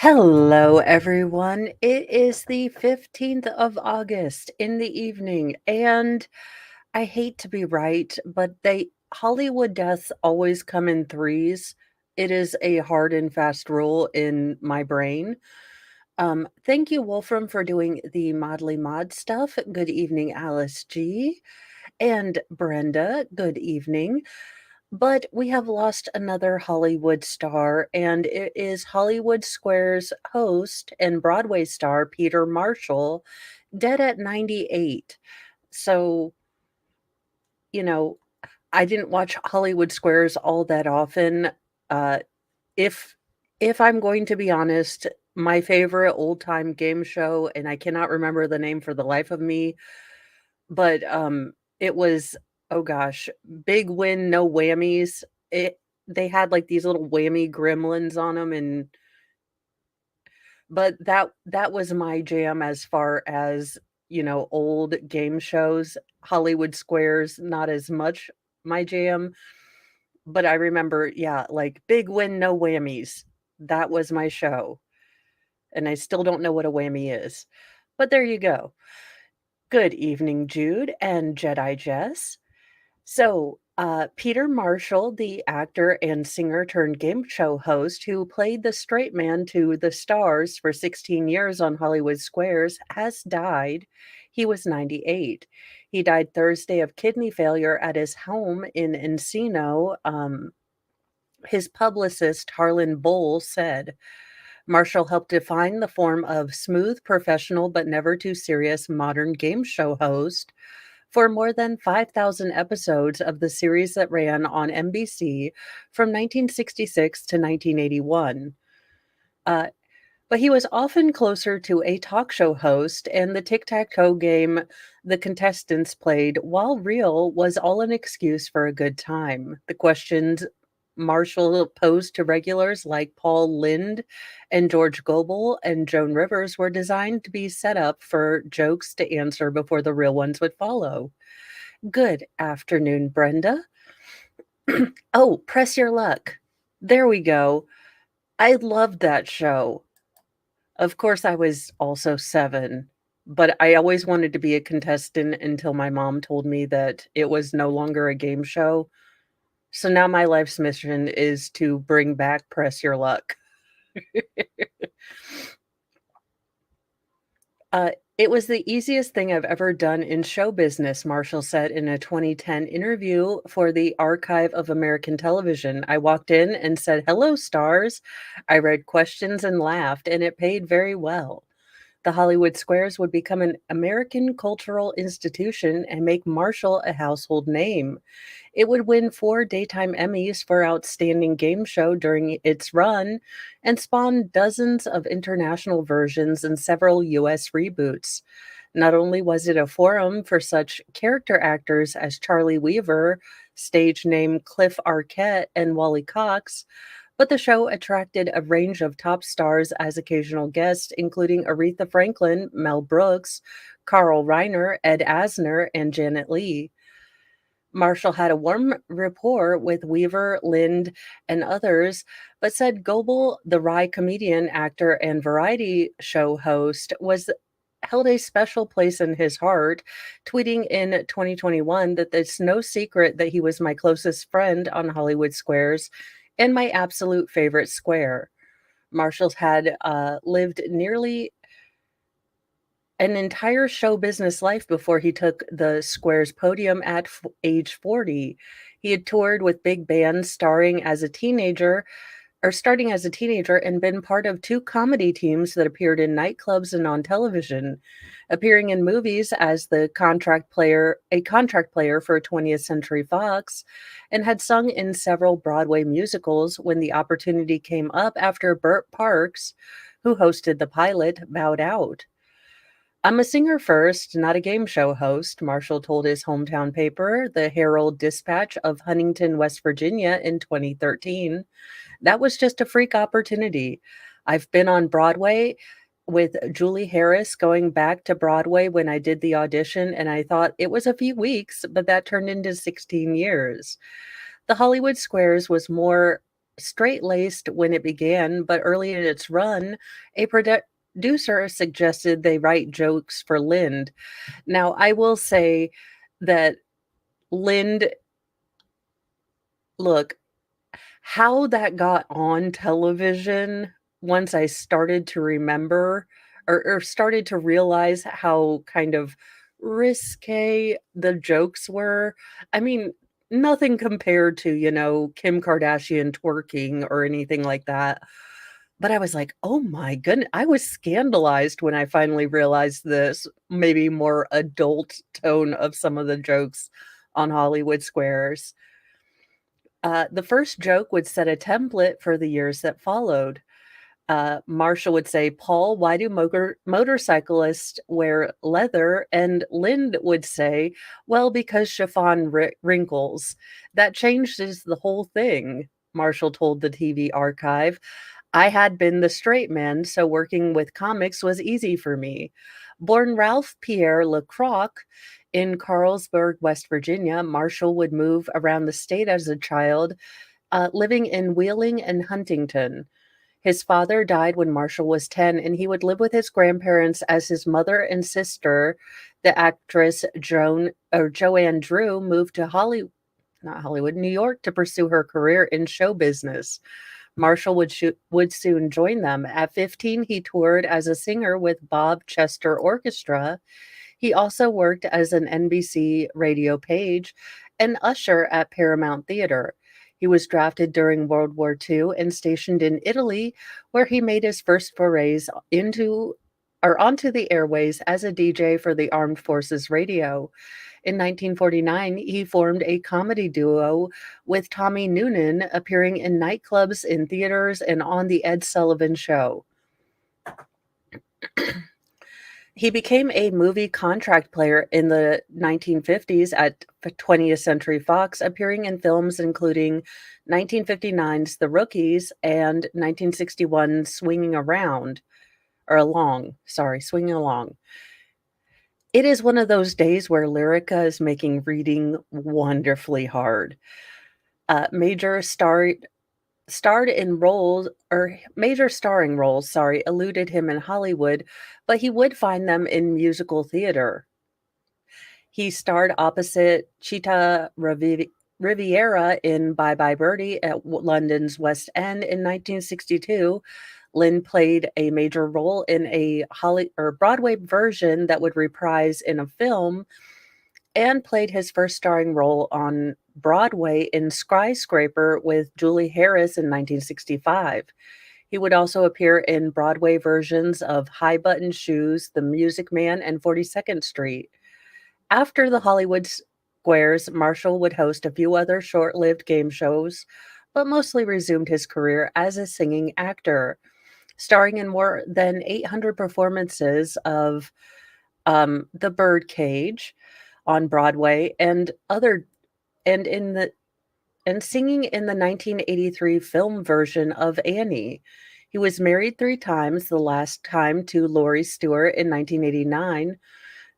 Hello, everyone. It is the 15th of August in the evening, and I hate to be right, but Hollywood deaths always come in threes. It is a hard and fast rule in my brain. Thank you, Wolfram, for doing the Modly Mod stuff. Good evening, Alice G. And Brenda, good evening. But we have lost another Hollywood star, and it is Hollywood Squares host and Broadway star Peter Marshall, dead at 98. So, you know, I didn't watch Hollywood Squares all that often. Uh, if if I'm going to be honest, my favorite old-time game show, and I cannot remember the name for the life of me, but, it was oh gosh, Big Win, No Whammies. They had, like, these little whammy gremlins on them, but that was my jam as far as, old game shows. Hollywood Squares, not as much my jam, but I remember, yeah, like, Big Win, No Whammies. That was my show, and I still don't know what a whammy is, but there you go. Good evening, Jude and Jedi Jess. Peter Marshall, the actor and singer turned game show host who played the straight man to the stars for 16 years on Hollywood Squares, has died. He was 98. He died Thursday of kidney failure at his home in Encino. His publicist, Harlan Bowl, said Marshall helped define the form of smooth, professional, but never too serious modern game show host for more than 5,000 episodes of the series that ran on NBC from 1966 to 1981. Uh, but he was often closer to a talk show host, and the tic tac toe game the contestants played, while real, was all an excuse for a good time. The questions Marshall posed to regulars like Paul Lind and George Gobel and Joan Rivers were designed to be set up for jokes to answer before the real ones would follow. Good afternoon, Brenda. Oh, press your luck. There we go. I loved that show. Of course, I was also 7, but I always wanted to be a contestant until my mom told me that it was no longer a game show. So now my life's mission is to bring back Press Your Luck. It was the easiest thing I've ever done in show business, Marshall said in a 2010 interview for the Archive of American Television. I walked in and said, "Hello, stars." I read questions and laughed, and it paid very well. The Hollywood Squares would become an American cultural institution and make Marshall a household name. It would win 4 daytime Emmys for Outstanding Game Show during its run and spawn dozens of international versions and several US reboots. Not only was it a forum for such character actors as Charlie Weaver, stage name Cliff Arquette, and Wally Cox, but the show attracted a range of top stars as occasional guests, including Aretha Franklin, Mel Brooks, Carl Reiner, Ed Asner, and Janet Leigh. Marshall had a warm rapport with Weaver, Lind, and others, but said Goebel, the wry comedian, actor, and variety show host, was held a special place in his heart, tweeting in 2021 that it's no secret that he was my closest friend on Hollywood Squares and my absolute favorite square. Marshall had lived nearly an entire show business life before he took the Square's podium at age 40. He had toured with big bands starting as a teenager and been part of 2 comedy teams that appeared in nightclubs and on television, appearing in movies as a contract player for 20th Century Fox, and had sung in several Broadway musicals when the opportunity came up after Burt Parks, who hosted the pilot, bowed out. "I'm a singer first, not a game show host," Marshall told his hometown paper, the Herald Dispatch of Huntington, West Virginia, in 2013. "That was just a freak opportunity. I've been on Broadway with Julie Harris going back to Broadway when I did the audition, and I thought it was a few weeks, but that turned into 16 years." The Hollywood Squares was more straight-laced when it began, but early in its run, a producer suggested they write jokes for Lind. Now, I will say that Lind look, how that got on television, once I started to remember or started to realize how kind of risque the jokes were. I mean, nothing compared to, Kim Kardashian twerking or anything like that. But I was like, "Oh my goodness!" I was scandalized when I finally realized this maybe more adult tone of some of the jokes on Hollywood Squares. The first joke would set a template for the years that followed. Marshall would say, "Paul, why do motorcyclists wear leather?" And Lind would say, "Well, because chiffon wrinkles." That changes the whole thing, Marshall told the TV archive. I had been the straight man, so working with comics was easy for me. Born Ralph Pierre LeCroc in Carlsberg, West Virginia, Marshall would move around the state as a child, living in Wheeling and Huntington. His father died when Marshall was 10, and he would live with his grandparents as his mother and sister, the actress Joanne Drew, moved to not Hollywood, New York to pursue her career in show business. Marshall would soon join them. At 15, he toured as a singer with Bob Chester Orchestra. He also worked as an NBC radio page and usher at Paramount Theater. He was drafted during World War II and stationed in Italy, where he made his first forays onto the airways as a DJ for the Armed Forces Radio. In 1949, he formed a comedy duo with Tommy Noonan, appearing in nightclubs, in theaters, and on The Ed Sullivan Show. He became a movie contract player in the 1950s at 20th Century Fox, appearing in films including 1959's The Rookies and 1961's Swinging Along. It is one of those days where Lyrica is making reading wonderfully hard. Major starring roles, eluded him in Hollywood, but he would find them in musical theater. He starred opposite Chita Riviera in Bye Bye Birdie at London's West End in 1962. Lynn played a major role in a Broadway version that would reprise in a film, and played his first starring role on Broadway in Skyscraper with Julie Harris in 1965. He would also appear in Broadway versions of High Button Shoes, The Music Man, and 42nd Street. After the Hollywood Squares, Marshall would host a few other short-lived game shows, but mostly resumed his career as a singing actor, starring in more than 800 performances of The Birdcage on Broadway and singing in the 1983 film version of Annie. He was married 3 times, the last time to Laurie Stewart in 1989.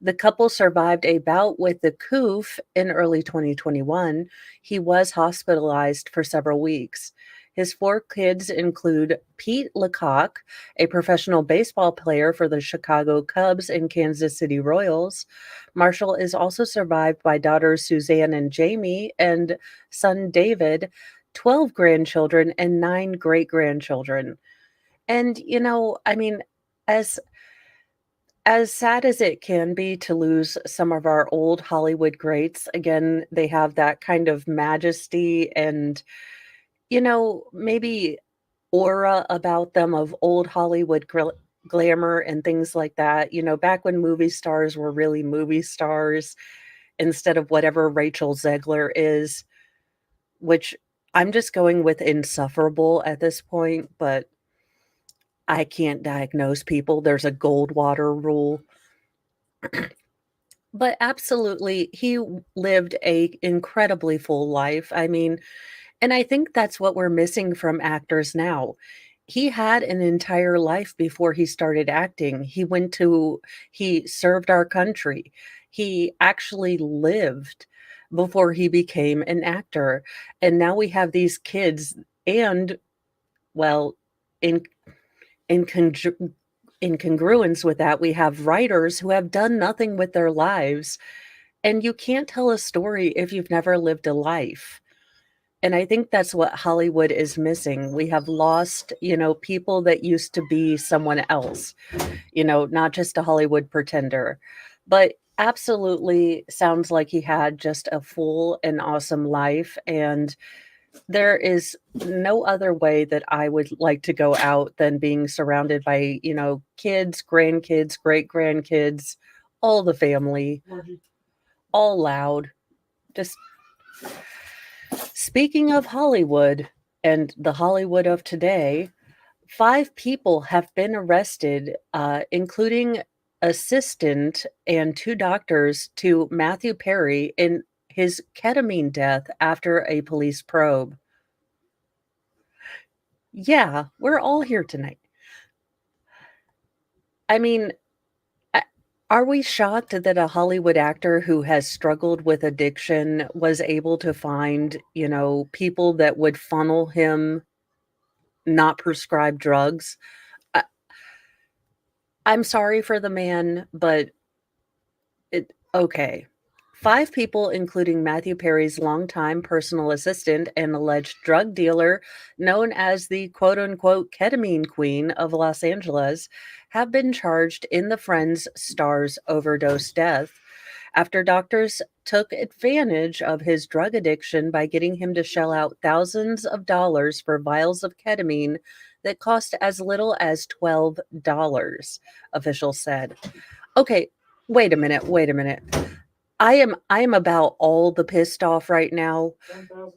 The couple survived a bout with the coof in early 2021. He was hospitalized for several weeks. His 4 kids include Pete Lecoq, a professional baseball player for the Chicago Cubs and Kansas City Royals. Marshall is also survived by daughters Suzanne and Jamie and son David, 12 grandchildren, and 9 great-grandchildren. And, I mean, as sad as it can be to lose some of our old Hollywood greats, again, they have that kind of majesty and, maybe aura about them of old Hollywood glamour and things like that. Back when movie stars were really movie stars instead of whatever Rachel Zegler is, which I'm just going with insufferable at this point, but I can't diagnose people. There's a Goldwater rule. But absolutely, he lived a incredibly full life. I mean, and I think that's what we're missing from actors now. He had an entire life before he started acting. He served our country. He actually lived before he became an actor. And now we have these kids And, well, in in conju in congruence with that, we have writers who have done nothing with their lives, and you can't tell a story if you've never lived a life. And I think that's what Hollywood is missing. We have lost, people that used to be someone else, not just a Hollywood pretender. But absolutely sounds like he had just a full and awesome life. And there is no other way that I would like to go out than being surrounded by, kids, grandkids, great grandkids, all the family, all loud. Just speaking of Hollywood and the Hollywood of today, 5 people have been arrested, including assistant and 2 doctors to Matthew Perry in his ketamine death after a police probe. Yeah, we're all here tonight. I mean, a are we shocked that a Hollywood actor who has struggled with addiction was able to find, people that would funnel him not prescribed drugs? I I'm sorry for the man, but okay. 5 people, including Matthew Perry's longtime personal assistant and alleged drug dealer, known as the quote unquote ketamine queen of Los Angeles, have been charged in the Friends star's overdose death after doctors took advantage of his drug addiction by getting him to shell out thousands of dollars for vials of ketamine that cost as little as $12, officials said. Okay, wait a minute. I am about all the pissed off right now. $10,000 for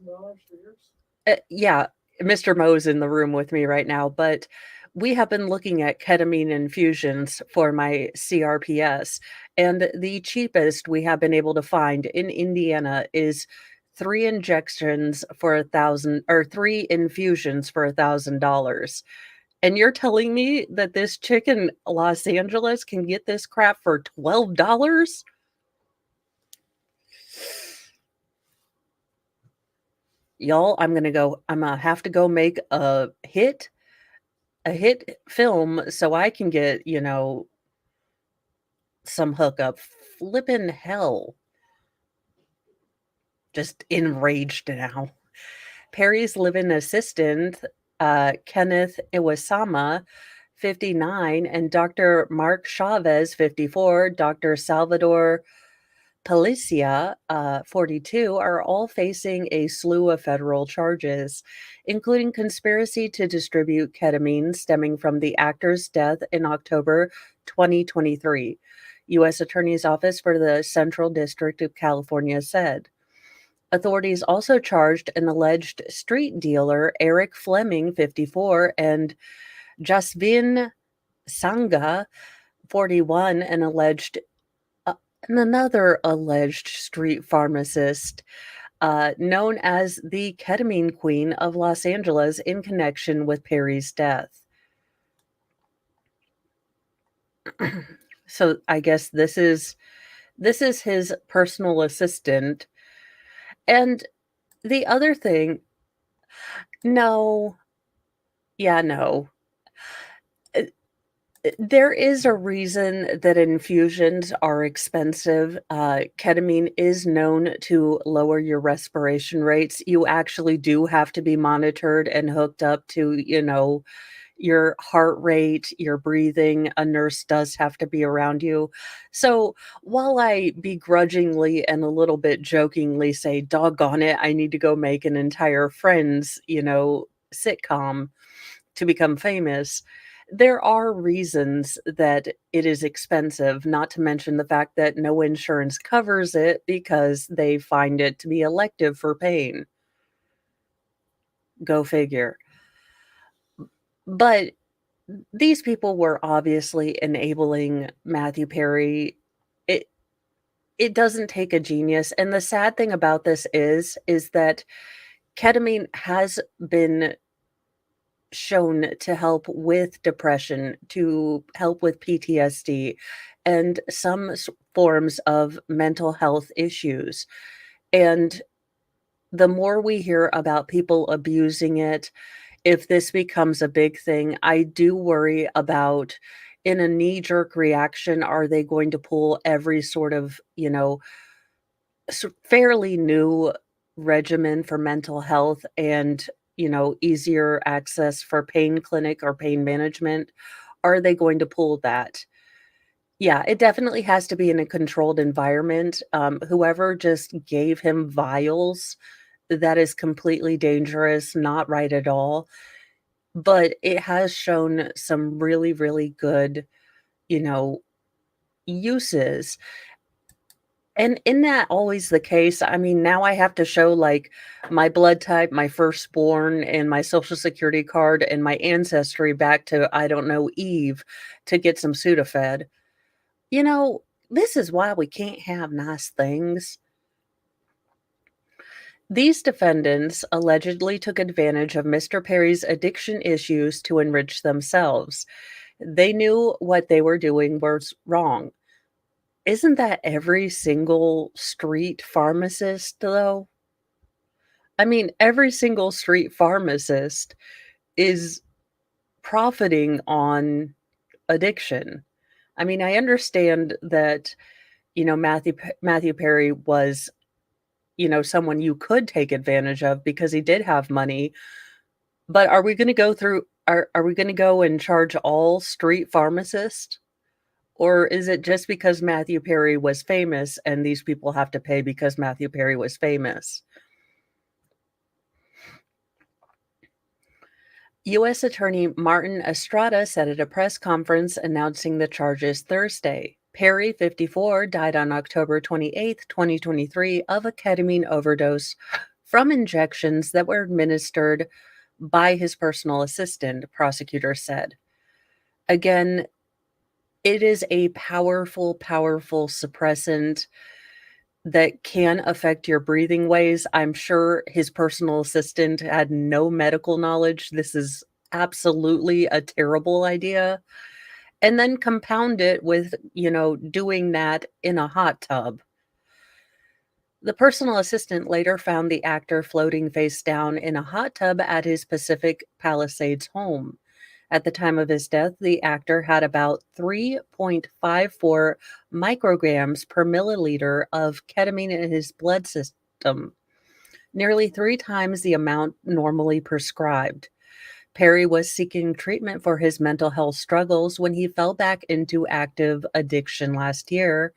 yours? Yeah, Mr. Mo's in the room with me right now, but we have been looking at ketamine infusions for my CRPS, and the cheapest we have been able to find in Indiana is 3 injections for 1,000 or 3 infusions for $1,000. And you're telling me that this chick in Los Angeles can get this crap for $12? Y'all, I'm gonna have to go make a hit film so I can get, some hookup. Flippin' hell. Just enraged now. Perry's live-in assistant, Kenneth Iwasama, 59, and Dr. Mark Chavez, 54, Dr. Salvador Policia, 42, are all facing a slew of federal charges, including conspiracy to distribute ketamine stemming from the actor's death in October 2023, U.S. Attorney's Office for the Central District of California said. Authorities also charged an alleged street dealer, Eric Fleming, 54, and Jasvin Sangha, 41, uh, and another alleged street pharmacist, known as the ketamine queen of Los Angeles in connection with Perry's death. So I guess this is his personal assistant. And the other thing, no, yeah, no. Uh, There is a reason that infusions are expensive. Ketamine is known to lower your respiration rates. You actually do have to be monitored and hooked up to, your heart rate, your breathing. A nurse does have to be around you. So while I begrudgingly and a little bit jokingly say, doggone it, I need to go make an entire Friends, sitcom to become famous, there are reasons that it is expensive, not to mention the fact that no insurance covers it because they find it to be elective for pain. Go figure. But these people were obviously enabling Matthew Perry. It it doesn't take a genius, and the sad thing about this is that ketamine has been shown to help with depression, to help with PTSD, and some forms of mental health issues. And the more we hear about people abusing it, if this becomes a big thing, I do worry about in a knee-jerk reaction, are they going to pull every sort of, fairly new regimen for mental health and, easier access for pain clinic or pain management? Are they going to pull that? Yeah, it definitely has to be in a controlled environment. Whoever just gave him vials, that is completely dangerous, not right at all. But it has shown some really, really good, you know, uses. And isn't that always the case? I mean, now I have to show, like, my blood type, my firstborn, and my Social Security card, and my ancestry back to, I don't know, Eve to get some Sudafed. You know, this is why we can't have nice things. These defendants allegedly took advantage of Mr. Perry's addiction issues to enrich themselves. They knew what they were doing was wrong. Isn't that every single street pharmacist, though? I mean, every single street pharmacist is profiting on addiction. I mean, I understand that, Matthew Perry was, someone you could take advantage of because he did have money, but are we gonna go through are we gonna go and charge all street pharmacists? Or is it just because Matthew Perry was famous and these people have to pay because Matthew Perry was famous? U.S. Attorney Martin Estrada said at a press conference announcing the charges Thursday. Perry, 54, died on October 28, 2023, of a ketamine overdose from injections that were administered by his personal assistant, prosecutors said. Again, it is a powerful, powerful suppressant that can affect your breathing ways. I'm sure his personal assistant had no medical knowledge. This is absolutely a terrible idea. And then compound it with, doing that in a hot tub. The personal assistant later found the actor floating face down in a hot tub at his Pacific Palisades home. At the time of his death, the actor had about 3.54 micrograms per milliliter of ketamine in his blood system, nearly 3 times the amount normally prescribed. Perry was seeking treatment for his mental health struggles when he fell back into active addiction last year,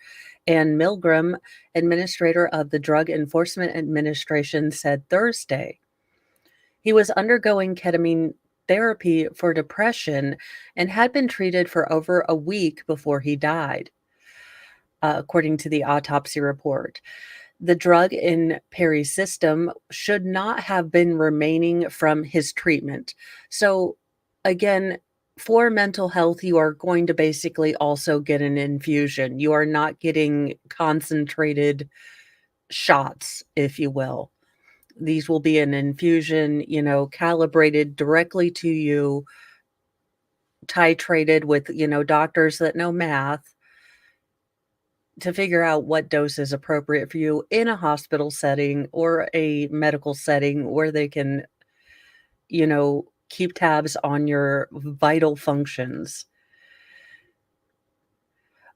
and Milgram, administrator of the Drug Enforcement Administration, said Thursday. He was undergoing ketamine therapy for depression and had been treated for over a week before he died, according to the autopsy report. The drug in Perry's system should not have been remaining from his treatment. So, again, for mental health, you are going to basically also get an infusion. You are not getting concentrated shots, if you will. These will be an infusion, calibrated directly to you, titrated with, doctors that know math to figure out what dose is appropriate for you in a hospital setting or a medical setting where they can, keep tabs on your vital functions.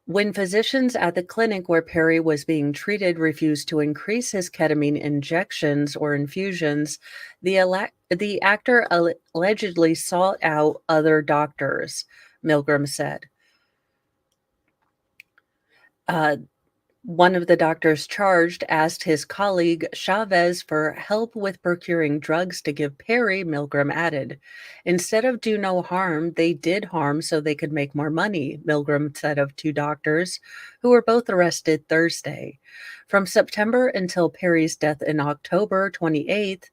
When physicians at the clinic where Perry was being treated refused to increase his ketamine injections or infusions, the actor allegedly sought out other doctors, Milgram said. Uh, One of the doctors charged asked his colleague Chavez for help with procuring drugs to give Perry, Milgram added. Instead of do no harm, they did harm so they could make more money, Milgram said of two doctors who were both arrested Thursday. From September until Perry's death in October 28th,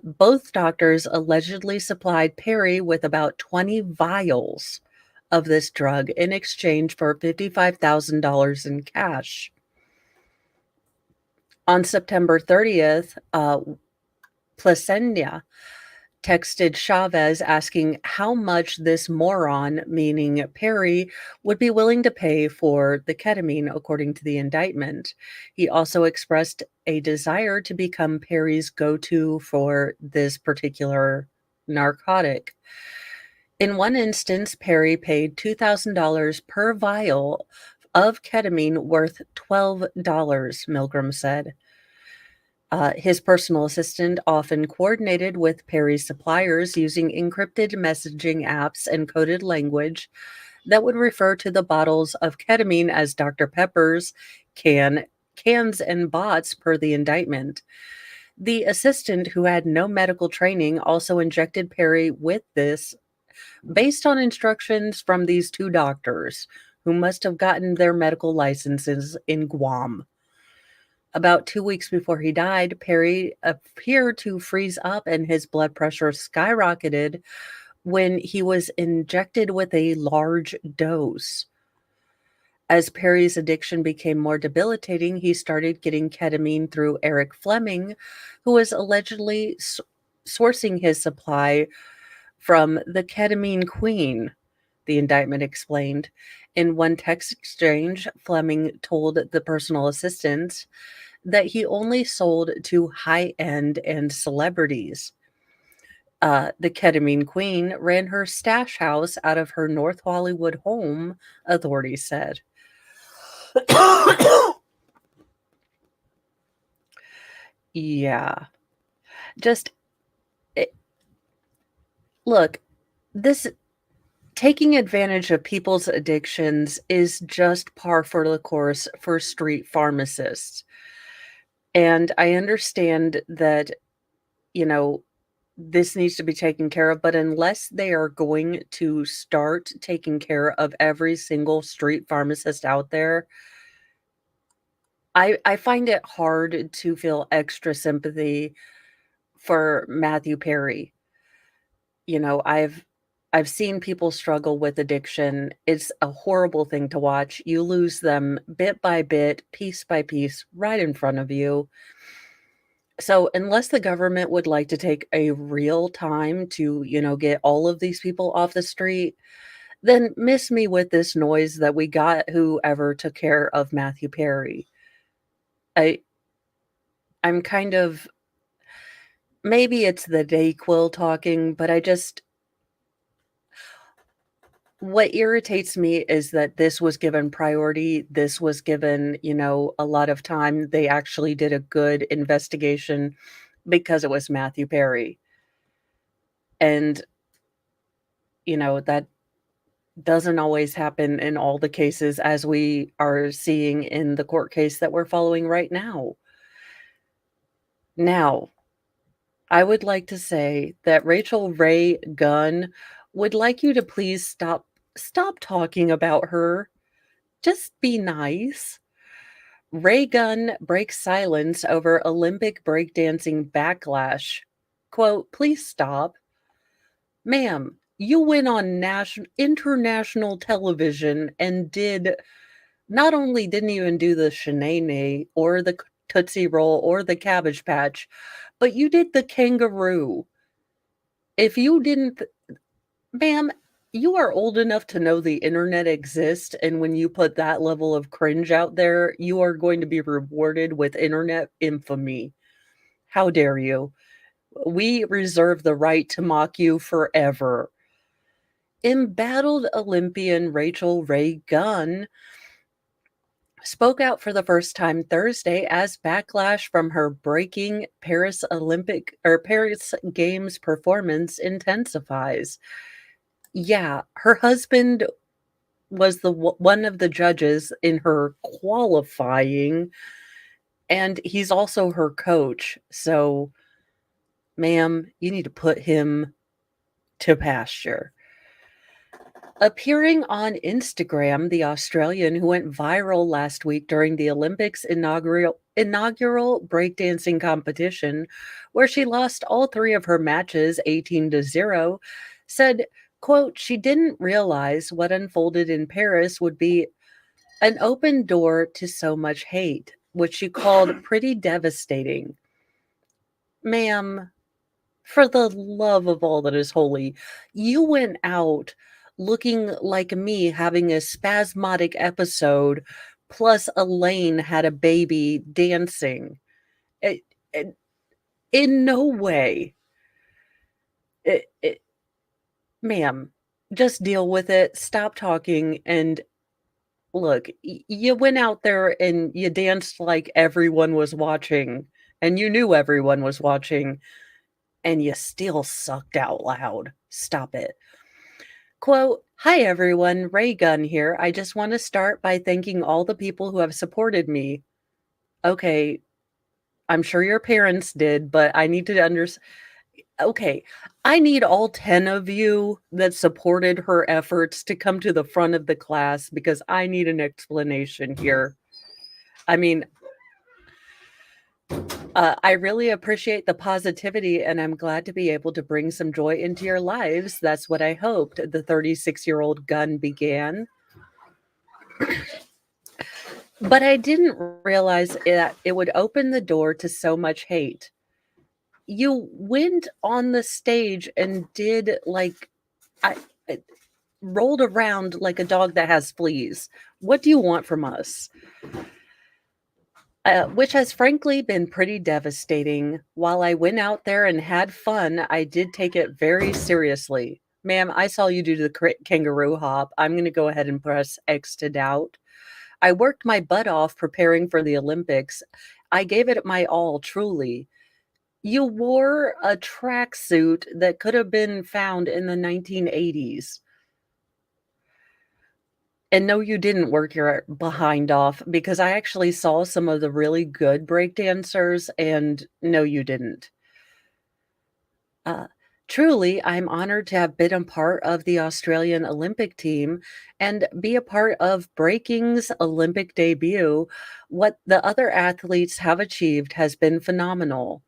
both doctors allegedly supplied Perry with about 20 vials of this drug in exchange for $55,000 in cash. On September 30th, Placentia texted Chavez asking how much this moron, meaning Perry, would be willing to pay for the ketamine, according to the indictment. He also expressed a desire to become Perry's go to for this particular narcotic. In one instance, Perry paid $2,000 per vial of ketamine worth $12, Milgram said. His personal assistant often coordinated with Perry's suppliers using encrypted messaging apps and coded language that would refer to the bottles of ketamine as Dr. Pepper's, cans, and bots per the indictment. The assistant, who had no medical training, also injected Perry with this based on instructions from these two doctors who must have gotten their medical licenses in Guam. About 2 weeks before he died, Perry appeared to freeze up and his blood pressure skyrocketed when he was injected with a large dose. As Perry's addiction became more debilitating, he started getting ketamine through Eric Fleming, who was allegedly sourcing his supply from the ketamine queen, the indictment explained. In one text exchange, Fleming told the personal assistant that he only sold to high end and celebrities. The ketamine queen ran her stash house out of her North Hollywood home, authorities said. Yeah. Just it, look, this taking advantage of people's addictions is just par for the course for street pharmacists. And I understand that, you know, this needs to be taken care of, but unless they are going to start taking care of every single street pharmacist out there, I find it hard to feel extra sympathy for Matthew Perry. You know, I've seen people struggle with addiction. It's a horrible thing to watch. You lose them bit by bit, piece by piece, right in front of you. So, unless the government would like to take a real time to, get all of these people off the street, then miss me with this noise that we got whoever took care of Matthew Perry. I I'm kind of maybe it's the Dayquil talking, but I just what irritates me is that this was given priority. This was given, a lot of time. They actually did a good investigation because it was Matthew Perry. And, that doesn't always happen in all the cases as we are seeing in the court case that we're following right now. Now, I would like to say that Rachel Ray Gunn would like you to please stop talking about her. Just be nice. Ray Gunn breaks silence over Olympic breakdancing backlash. Quote, "Please stop. Ma'am, you went on international television and not only didn't even do the Shanae or the Tootsie Roll or the Cabbage Patch, but you did the kangaroo. If you didn't, ma'am, you are old enough to know the internet exists, and when you put that level of cringe out there, you are going to be rewarded with internet infamy. How dare you? We reserve the right to mock you forever." Embattled Olympian Rachel Ray Gunn spoke out for the first time Thursday as backlash from her breaking Paris Games performance intensifies. Yeah, her husband was one of the judges in her qualifying, and he's also her coach. So, ma'am, you need to put him to pasture. Appearing on Instagram, the Australian who went viral last week during the Olympics inaugural breakdancing competition, where she lost all three of her matches 18-0, said, quote, she didn't realize what unfolded in Paris would be an open door to so much hate, which she called pretty devastating. Ma'am, For the love of all that is holy, you went out looking like me having a spasmodic episode, plus Elaine had a baby dancing. It it in no way. It ma'am, just deal with it, stop talking, and look, you went out there and you danced like everyone was watching, and you knew everyone was watching, and you still sucked out loud. Stop it. Quote, "Hi everyone, Ray Gunn here. I just want to start by thanking all the people who have supported me." Okay, I'm sure your parents did, but I need to understand. Okay, I need all 10 of you that supported her efforts to come to the front of the class because I need an explanation here. I mean, I really appreciate the positivity, and I'm glad to be able to bring some joy into your lives. That's what I hoped, the 36-year-old Gunn began. But I didn't realize that it would open the door to so much hate. You went on the stage and did like I rolled around like a dog that has fleas. What do you want from us? Which has frankly been pretty devastating. While I went out there and had fun, I did take it very seriously. Ma'am, I saw you do the kangaroo hop. I'm going to go ahead and press X to doubt. I worked my butt off preparing for the Olympics. I gave it my all, truly. You wore a tracksuit that could have been found in the 1980s. And no, you didn't work your behind off because I actually saw some of the really good break dancers, and no, you didn't. Uh, Truly, I'm honored to have been a part of the Australian Olympic team and be a part of breaking's Olympic debut. What the other athletes have achieved has been phenomenal.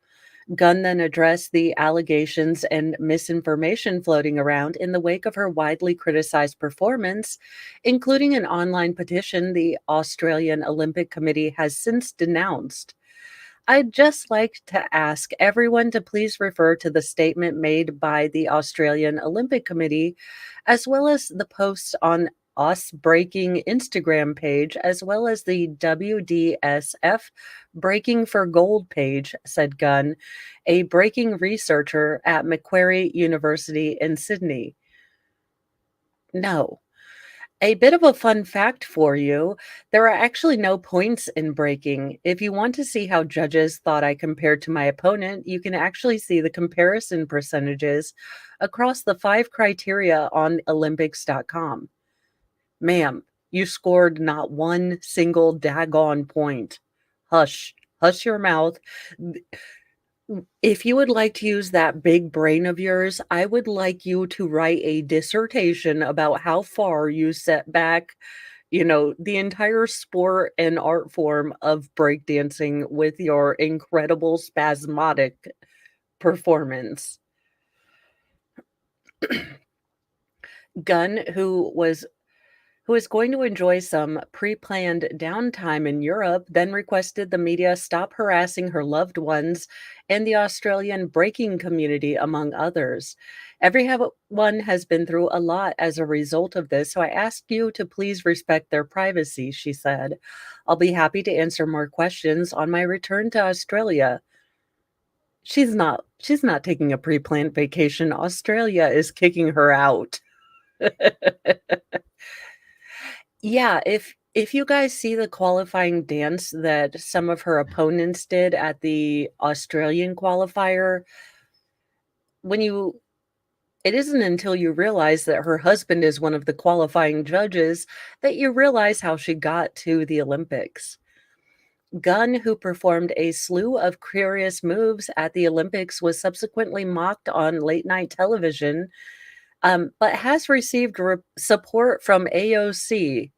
Gunn then addressed the allegations and misinformation floating around in the wake of her widely criticized performance, including an online petition the Australian Olympic Committee has since denounced. I'd just like to ask everyone to please refer to the statement made by the Australian Olympic Committee, as well as the posts on Us Breaking Instagram page, as well as the WDSF Breaking for Gold page, said Gunn, a breaking researcher at Macquarie University in Sydney. No. A bit of a fun fact for you, there are actually no points in breaking. If you want to see how judges thought I compared to my opponent, you can actually see the comparison percentages across the 5 criteria on Olympics.com. Ma'am, you scored not one single daggone point. Hush, hush your mouth. If you would like to use that big brain of yours, I would like you to write a dissertation about how far you set back, the entire sport and art form of breakdancing with your incredible spasmodic performance. Gunn, who is going to enjoy some pre-planned downtime in Europe, then requested the media stop harassing her loved ones and the Australian breaking community, among others. Everyone has been through a lot as a result of this, so I ask you to please respect their privacy, she said. I'll be happy to answer more questions on my return to Australia. She's not taking a pre-planned vacation. Australia is kicking her out. Yeah, if you guys see the qualifying dance that some of her opponents did at the Australian qualifier, when you it isn't until you realize that her husband is one of the qualifying judges that you realize how she got to the Olympics. Gunn, who performed a slew of curious moves at the Olympics, was subsequently mocked on late night television, but has received support from AOC.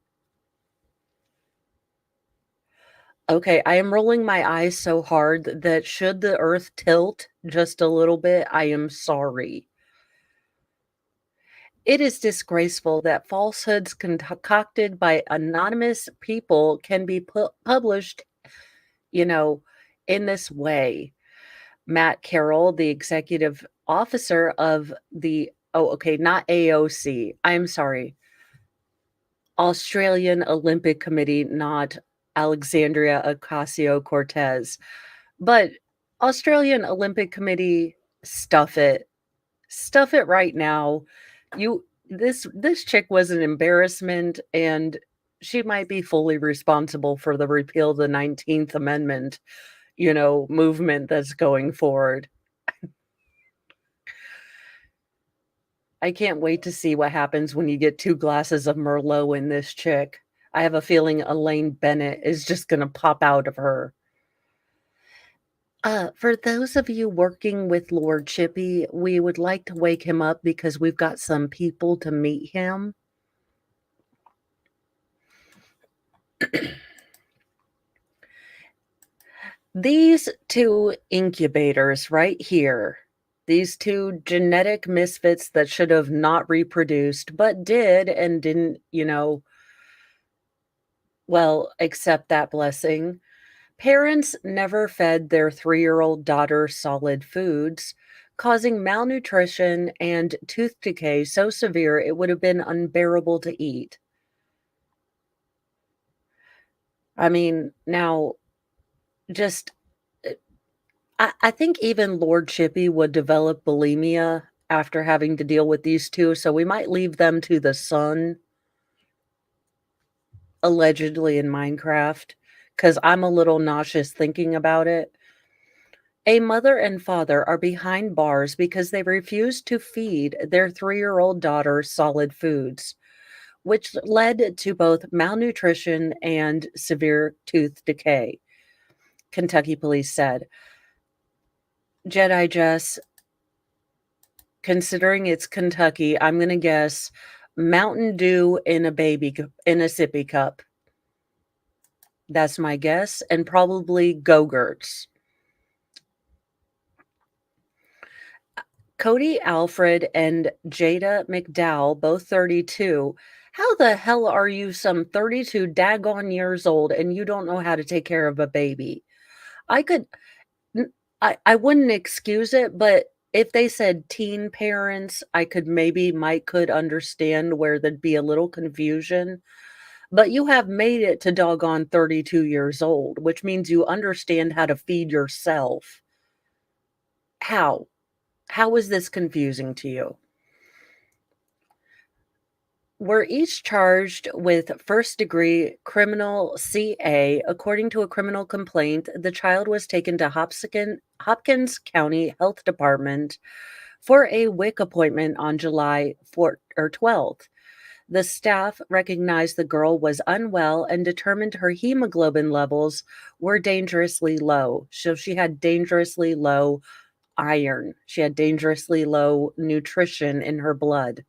Okay, I am rolling my eyes so hard that should the earth tilt just a little bit, I am sorry. It is disgraceful that falsehoods concocted by anonymous people can be published, you know, in this way. Matt Carroll, the executive officer of the oh, okay, not AOC. I'm sorry. Australian Olympic Committee, not Alexandria Ocasio-Cortez. But Australian Olympic Committee, stuff it. Stuff it right now. This chick was an embarrassment, and she might be fully responsible for the repeal of the 19th Amendment, movement that's going forward. I can't wait to see what happens when you get 2 glasses of Merlot in this chick. I have a feeling Elaine Bennett is just gonna pop out of her. For those of you working with Lord Chippy, we would like to wake him up because we've got some people to meet him. These 2 incubators right here, these 2 genetic misfits that should have not reproduced, but did and didn't, well, accept that blessing. Parents never fed their 3-year-old daughter solid foods, causing malnutrition and tooth decay so severe it would have been unbearable to eat. I mean, now, just I think even Lord Chippy would develop bulimia after having to deal with these 2, so we might leave them to the sun, allegedly in Minecraft, because 'cause I'm a little nauseous thinking about it. A mother and father are behind bars because they refused to feed their 3-year-old daughter solid foods, which led to both malnutrition and severe tooth decay, Kentucky police said. Jedi Jess, considering it's Kentucky, I'm gonna guess Mountain Dew in a in a sippy cup. That's my guess, and probably Go-Gurts. Cody Alfred and Jada McDowell, both 32. How the hell are you some 32 daggone years old and you don't know how to take care of a baby? I could n I wouldn't excuse it, but if they said teen parents, I could maybe might could understand where there'd be a little confusion, but you have made it to doggone 32 years old, which means you understand how to feed yourself. How? How is this confusing to you? Were each charged with first-degree criminal CA. According to a criminal complaint, the child was taken to Hopkins County Health Department for a WIC appointment on July 4 or 12th. The staff recognized the girl was unwell and determined her hemoglobin levels were dangerously low. So she had dangerously low iron. She had dangerously low nutrition in her blood.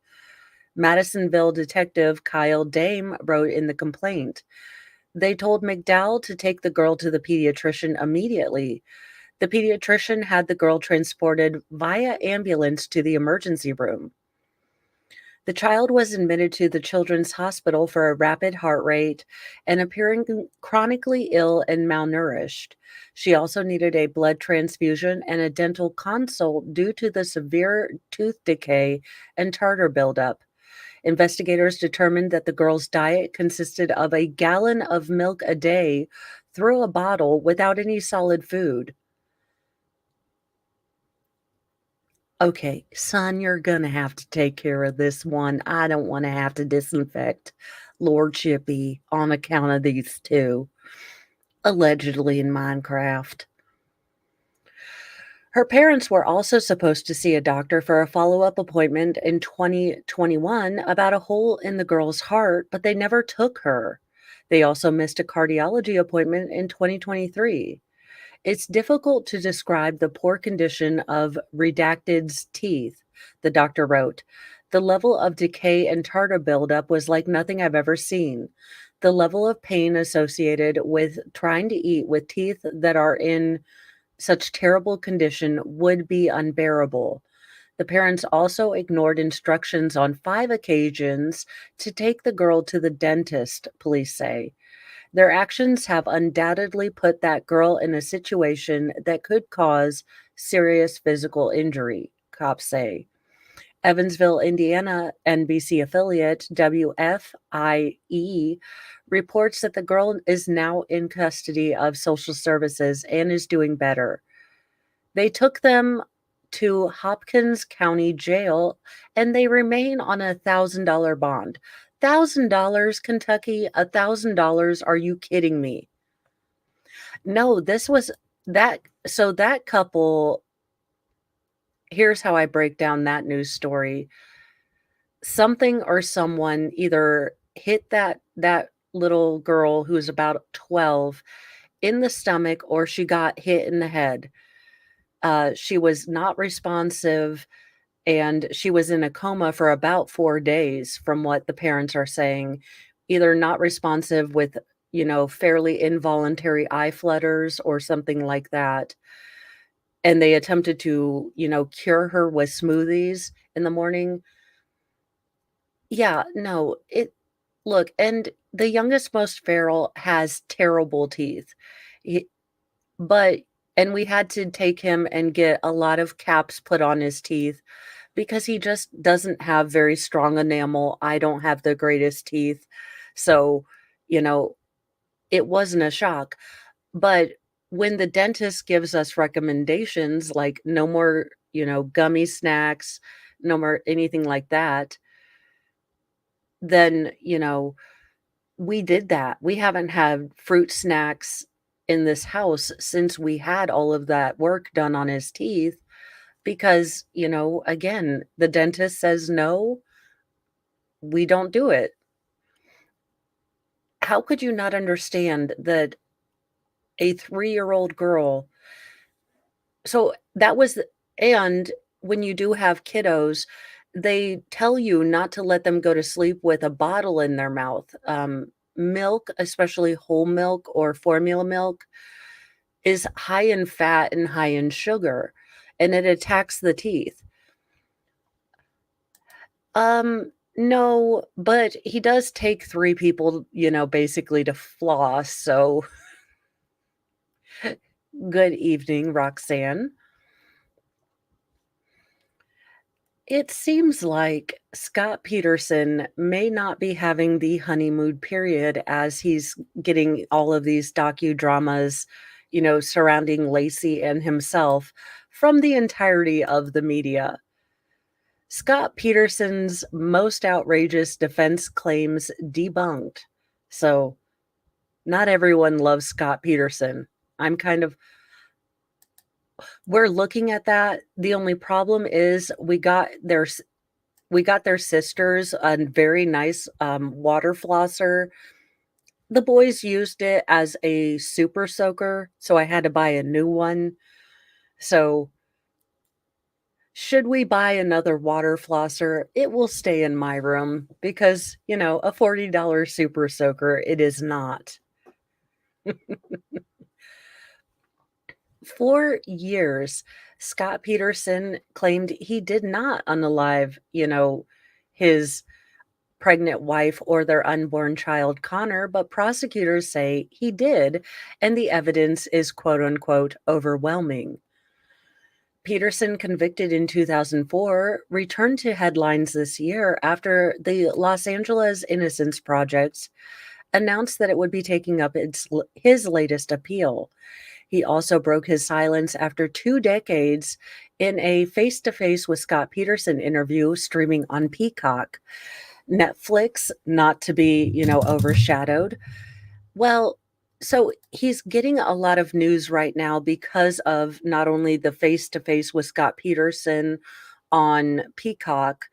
Madisonville detective Kyle Dame wrote in the complaint. They told McDowell to take the girl to the pediatrician immediately. The pediatrician had the girl transported via ambulance to the emergency room. The child was admitted to the Children's Hospital for a rapid heart rate and appearing chronically ill and malnourished. She also needed a blood transfusion and a dental consult due to the severe tooth decay and tartar buildup. Investigators determined that the girl's diet consisted of a gallon of milk a day through a bottle without any solid food. Okay, son, you're gonna have to take care of this one. I don't want to have to disinfect Lord Chippy on account of these 2, allegedly in Minecraft. Her parents were also supposed to see a doctor for a follow-up appointment in 2021 about a hole in the girl's heart, but they never took her. They also missed a cardiology appointment in 2023. It's difficult to describe the poor condition of Redacted's teeth, the doctor wrote. The level of decay and tartar buildup was like nothing I've ever seen. The level of pain associated with trying to eat with teeth that are in such terrible condition would be unbearable. The parents also ignored instructions on 5 occasions to take the girl to the dentist, police say. Their actions have undoubtedly put that girl in a situation that could cause serious physical injury, cops say. Evansville, Indiana NBC affiliate WFIE reports that the girl is now in custody of social services and is doing better. They took them to Hopkins County Jail and they remain on a $1,000 bond. $1,000, Kentucky? $1,000? Are you kidding me? No, this was that. So that couple, here's how I break down that news story. Something or someone either hit that little girl who was about 12 in the stomach or she got hit in the head. She was not responsive and she was in a coma for about 4 days from what the parents are saying, either not responsive with, fairly involuntary eye flutters or something like that, and they attempted to, cure her with smoothies in the morning. Yeah, no, it look, and the youngest, most feral has terrible teeth. He but and we had to take him and get a lot of caps put on his teeth because he just doesn't have very strong enamel. I don't have the greatest teeth. So, you know, it wasn't a shock. But when the dentist gives us recommendations like no more, gummy snacks, no more anything like that, then, we did that. We haven't had fruit snacks in this house since we had all of that work done on his teeth because, again, the dentist says no, we don't do it. How could you not understand that a 3-year-old girl so that was the and when you do have kiddos, they tell you not to let them go to sleep with a bottle in their mouth. Milk, especially whole milk or formula milk, is high in fat and high in sugar, and it attacks the teeth. No, but he does take 3 people, basically to floss, so good evening, Roxanne. It seems like Scott Peterson may not be having the honeymoon period as he's getting all of these docudramas, surrounding Lacey and himself from the entirety of the media. Scott Peterson's most outrageous defense claims debunked. So, not everyone loves Scott Peterson. I'm kind of we're looking at that. The only problem is we got their sisters a very nice, water flosser. The boys used it as a super soaker, so I had to buy a new one. So, should we buy another water flosser? It will stay in my room because, a $40 super soaker, it is not. For years, Scott Peterson claimed he did not unalive, his pregnant wife or their unborn child, Connor, but prosecutors say he did, and the evidence is quote unquote overwhelming. Peterson, convicted in 2004, returned to headlines this year after the Los Angeles Innocence Project announced that it would be taking up his latest appeal. He also broke his silence after 2 decades in a face to face with Scott Peterson interview streaming on Peacock. Netflix, not to be, overshadowed. Well, so he's getting a lot of news right now because of not only the face to face with Scott Peterson on Peacock,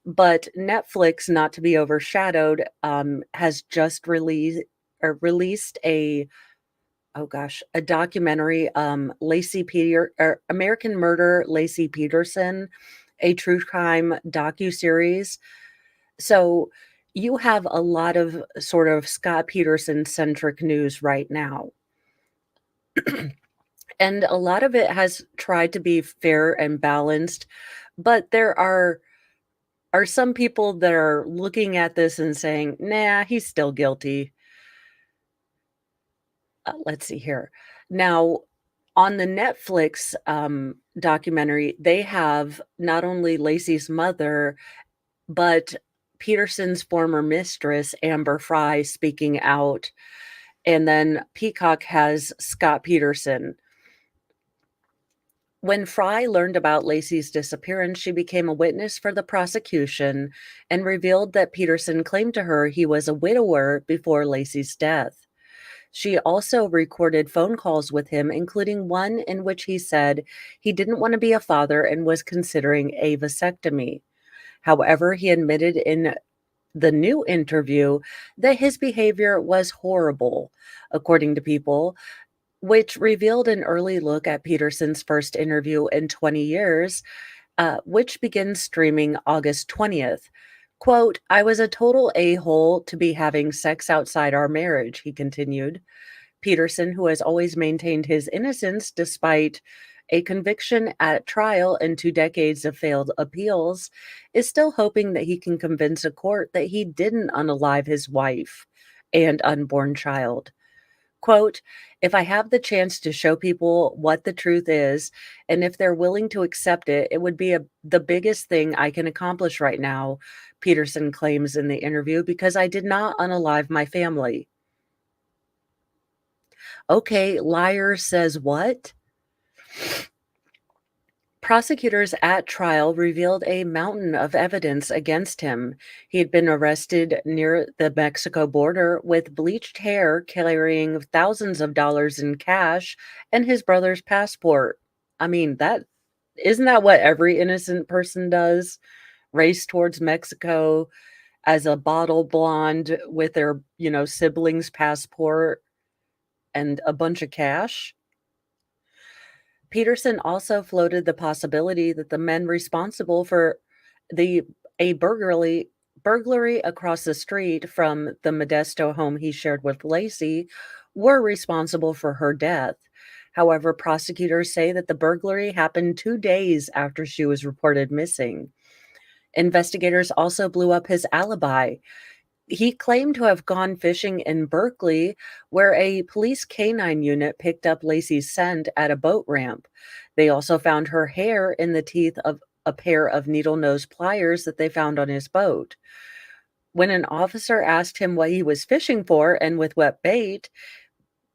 but Netflix, not to be overshadowed, has just released a documentary, Lacey Peter or American Murder, Lacey Peterson, a true crime docuseries. So you have a lot of sort of Scott Peterson centric news right now. And a lot of it has tried to be fair and balanced, but there are some people that are looking at this and saying, "Nah, he's still guilty." Let's see here. Now, On the Netflix, documentary, they have not only Lacey's mother, but Peterson's former mistress, Amber Fry, speaking out, and then Peacock has Scott Peterson. When Fry learned about Lacey's disappearance, she became a witness for the prosecution and revealed that Peterson claimed to her he was a widower before Lacey's death. She also recorded phone calls with him, including one in which he said he didn't want to be a father and was considering a vasectomy. However, he admitted in the new interview that his behavior was horrible, according to People, which revealed an early look at Peterson's first interview in 20 years, which begins streaming August 20th. Quote, I was a total a hole to be having sex outside our marriage, he continued. Peterson, who has always maintained his innocence despite a conviction at trial and 2 decades of failed appeals, is still hoping that he can convince a court that he didn't unalive his wife and unborn child. Quote, if I have the chance to show people what the truth is, and if they're willing to accept it, it would be the biggest thing I can accomplish right now, Peterson claims in the interview, because I did not unalive my family. Okay, liar says what? Prosecutors at trial revealed a mountain of evidence against him. He had been arrested near the Mexico border with bleached hair, carrying thousands of dollars in cash and his brother's passport. I mean, that isn't that what every innocent person does? Race towards Mexico as a bottle blonde with their, sibling's passport and a bunch of cash? Peterson also floated the possibility that the men responsible for the a burglary across the street from the Modesto home he shared with Lacey were responsible for her death. However, prosecutors say that the burglary happened 2 days after she was reported missing. Investigators also blew up his alibi. He claimed to have gone fishing in Berkeley, where a police canine unit picked up Lacey's scent at a boat ramp. They also found her hair in the teeth of a pair of needle-nose pliers that they found on his boat. When an officer asked him what he was fishing for and with what bait,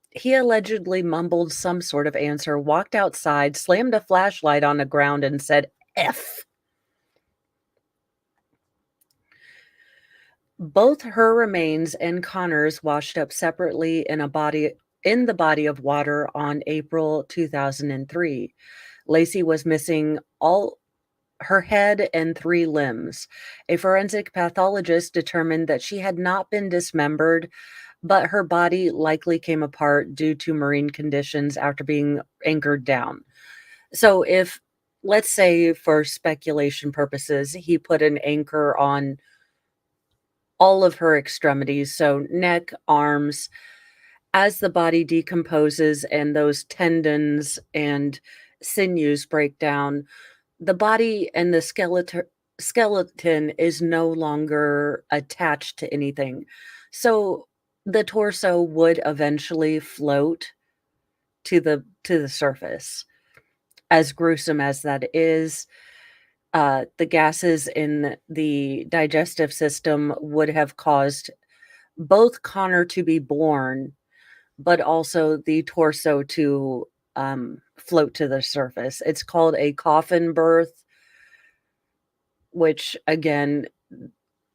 he allegedly mumbled some sort of answer, walked outside, slammed a flashlight on the ground, and said, F. Both her remains and Connor's washed up separately in the body of water on April 2003. Lacey was missing all her head and 3 limbs. A forensic pathologist determined that she had not been dismembered, but her body likely came apart due to marine conditions after being anchored down. So if, let's say for speculation purposes, he put an anchor on all of her extremities, so neck, arms, as the body decomposes and those tendons and sinews break down, the body and the skeleton is no longer attached to anything. So the torso would eventually float to the surface. As gruesome as that is, the gases in the digestive system would have caused both Connor to be born, but also the torso to float to the surface. It's called a coffin birth, which again,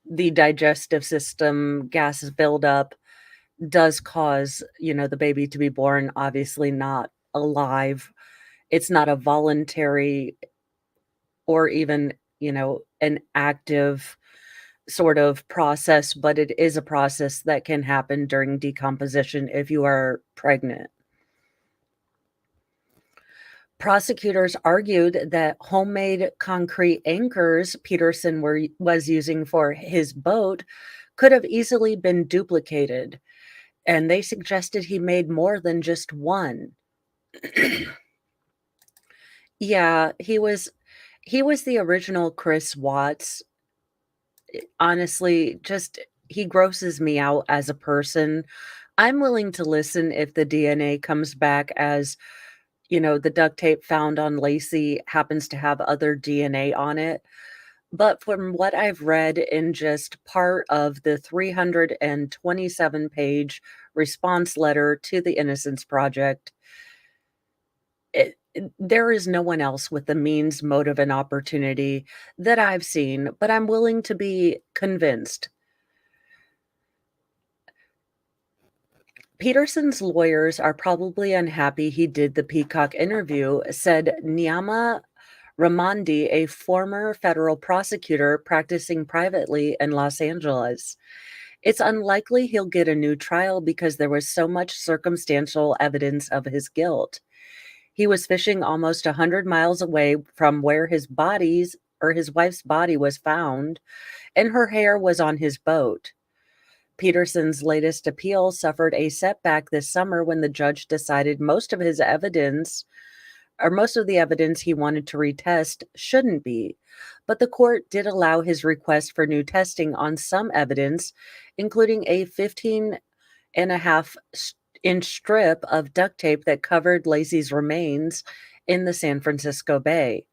the digestive system gases buildup does cause, the baby to be born, obviously not alive. It's not a voluntary or even, an active sort of process, but it is a process that can happen during decomposition if you are pregnant. Prosecutors argued that homemade concrete anchors Peterson was using for his boat could have easily been duplicated, and they suggested he made more than just one. Yeah, he was the original Chris Watts. Honestly, just he grosses me out as a person. I'm willing to listen if the DNA comes back as, The duct tape found on Lacey happens to have other DNA on it. But from what I've read in just part of the 327-page response letter to the Innocence Project, there is no one else with the means, motive, and opportunity that I've seen, but I'm willing to be convinced. Peterson's lawyers are probably unhappy he did the Peacock interview, said Nyama Ramandi, a former federal prosecutor practicing privately in Los Angeles. It's unlikely he'll get a new trial because there was so much circumstantial evidence of his guilt. He was fishing almost 100 miles away from where his wife's body was found, and her hair was on his boat. Peterson's latest appeal suffered a setback this summer when the judge decided most of the evidence he wanted to retest shouldn't be. But the court did allow his request for new testing on some evidence, including a 15.5-inch strip of duct tape that covered Lacey's remains in the San Francisco Bay.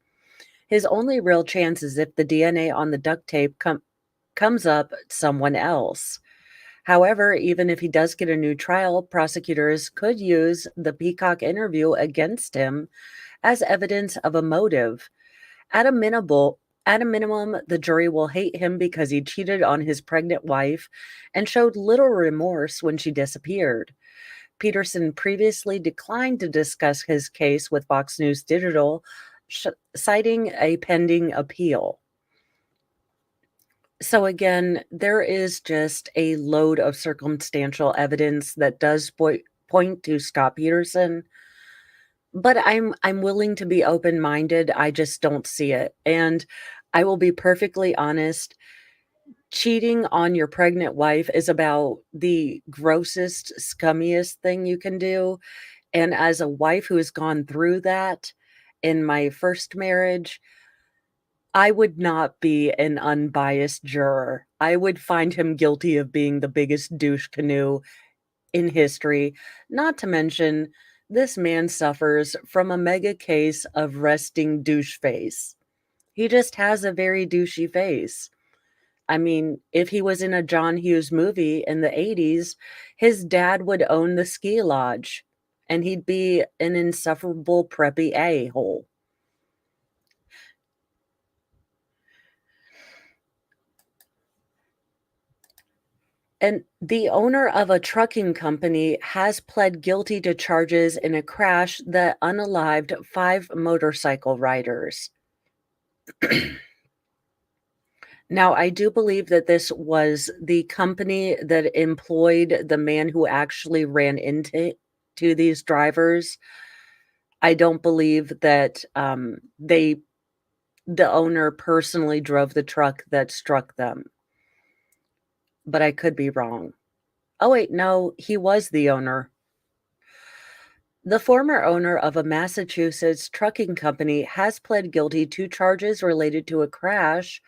His only real chance is if the DNA on the duct tape comes up someone else. However, even if he does get a new trial, prosecutors could use the Peacock interview against him as evidence of a motive. At a minimum, the jury will hate him because he cheated on his pregnant wife and showed little remorse when she disappeared. Peterson previously declined to discuss his case with Fox News Digital, citing a pending appeal. So again, there is just a load of circumstantial evidence that does point to Scott Peterson, but I'm willing to be open-minded. I just don't see it. And I will be perfectly honest, cheating on your pregnant wife is about the grossest, scummiest thing you can do. And as a wife who has gone through that in my first marriage, I would not be an unbiased juror. I would find him guilty of being the biggest douche canoe in history. Not to mention, this man suffers from a mega case of resting douche face. He just has a very douchey face. I mean, if he was in a John Hughes movie in the 80s, his dad would own the ski lodge, and he'd be an insufferable preppy a-hole. And the owner of a trucking company has pled guilty to charges in a crash that unalived 5 motorcycle riders. Now, I do believe that this was the company that employed the man who actually ran into these drivers. I don't believe that the owner personally drove the truck that struck them, but I could be wrong. Oh, wait, no, he was the owner. The former owner of a Massachusetts trucking company has pled guilty to charges related to a crash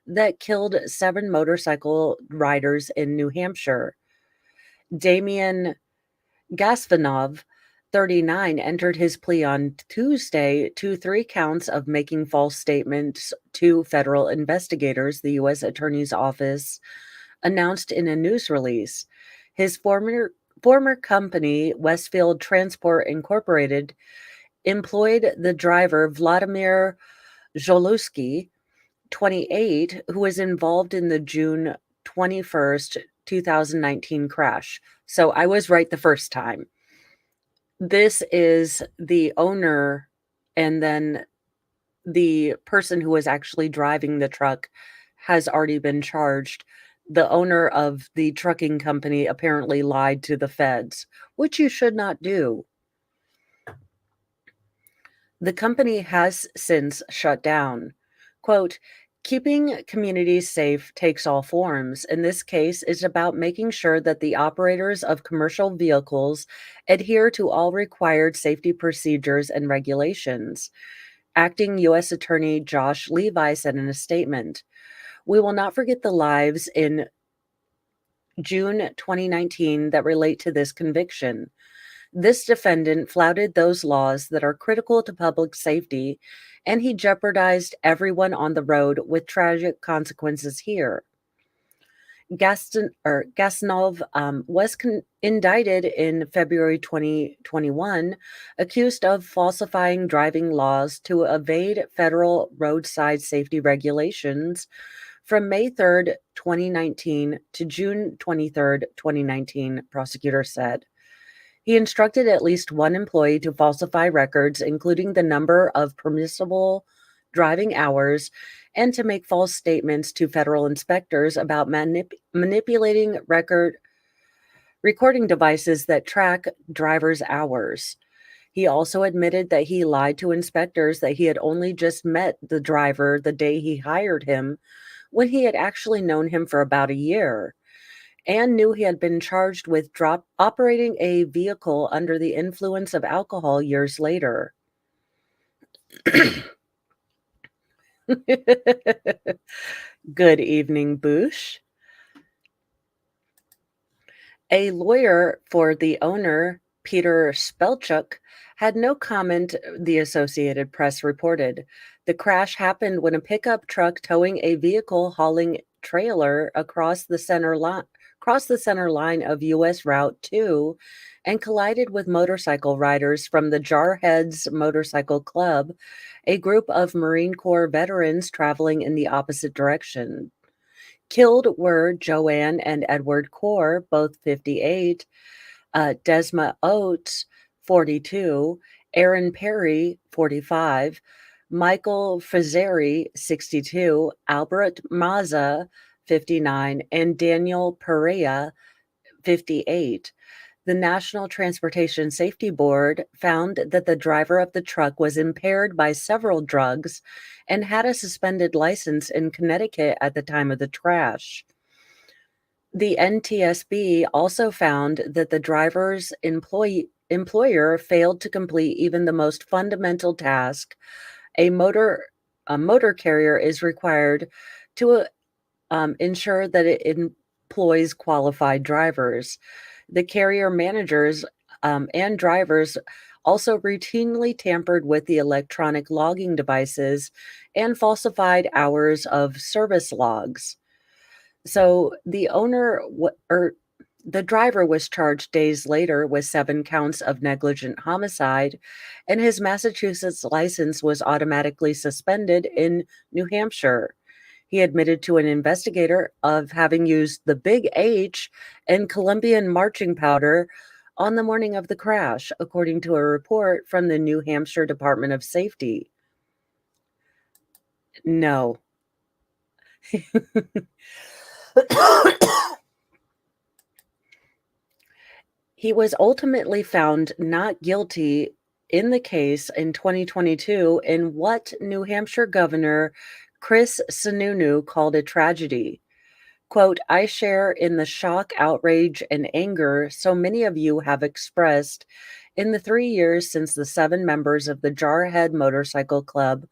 that killed 7 motorcycle riders in New Hampshire. Damian Gasfanov, 39, entered his plea on Tuesday to 3 counts of making false statements to federal investigators, the U.S. Attorney's Office announced in a news release. His former company, Westfield Transport Incorporated, employed the driver Vladimir Zholowski, 28, who was involved in the June 21st, 2019 crash. So I was right the first time. This is the owner, and then the person who was actually driving the truck has already been charged. The owner of the trucking company apparently lied to the feds, which you should not do. The company has since shut down. Quote, keeping communities safe takes all forms. In this case, it's about making sure that the operators of commercial vehicles adhere to all required safety procedures and regulations. Acting U.S. Attorney Josh Levi said in a statement, "We will not forget the lives in June 2019 that relate to this conviction. This defendant flouted those laws that are critical to public safety, and he jeopardized everyone on the road with tragic consequences here. Gastanov was indicted in February 2021, accused of falsifying driving laws to evade federal roadside safety regulations from May 3rd, 2019 to June 23rd, 2019, prosecutors said. He instructed at least one employee to falsify records, including the number of permissible driving hours, and to make false statements to federal inspectors about manipulating recording devices that track drivers' hours. He also admitted that he lied to inspectors that he had only just met the driver the day he hired him, when he had actually known him for about a year, and knew he had been charged with operating a vehicle under the influence of alcohol years later. Good evening, Boosh. A lawyer for the owner, Peter Spelchuk, had no comment, the Associated Press reported. The crash happened when a pickup truck towing a vehicle hauling trailer across the center line of US Route 2 and collided with motorcycle riders from the Jarheads Motorcycle Club, a group of Marine Corps veterans traveling in the opposite direction. Killed were Joanne and Edward Core, both 58, Desma Oates, 42, Aaron Perry, 45, Michael Frizzeri, 62, Albert Maza, 59, and Daniel Perea, 58. The National Transportation Safety Board found that the driver of the truck was impaired by several drugs and had a suspended license in Connecticut at the time of the crash. The NTSB also found that the driver's employer failed to complete even the most fundamental task a motor carrier is required to ensure that it employs qualified drivers. The carrier managers and drivers also routinely tampered with the electronic logging devices and falsified hours of service logs. So the driver was charged days later with 7 counts of negligent homicide, and his Massachusetts license was automatically suspended in New Hampshire. He admitted to an investigator of having used the Big H and Colombian marching powder on the morning of the crash, according to a report from the New Hampshire Department of Safety. No. He was ultimately found not guilty in the case in 2022 in what New Hampshire Governor Chris Sununu called a tragedy. Quote, I share in the shock, outrage, and anger so many of you have expressed in the 3 years since the 7 members of the Jarhead Motorcycle Club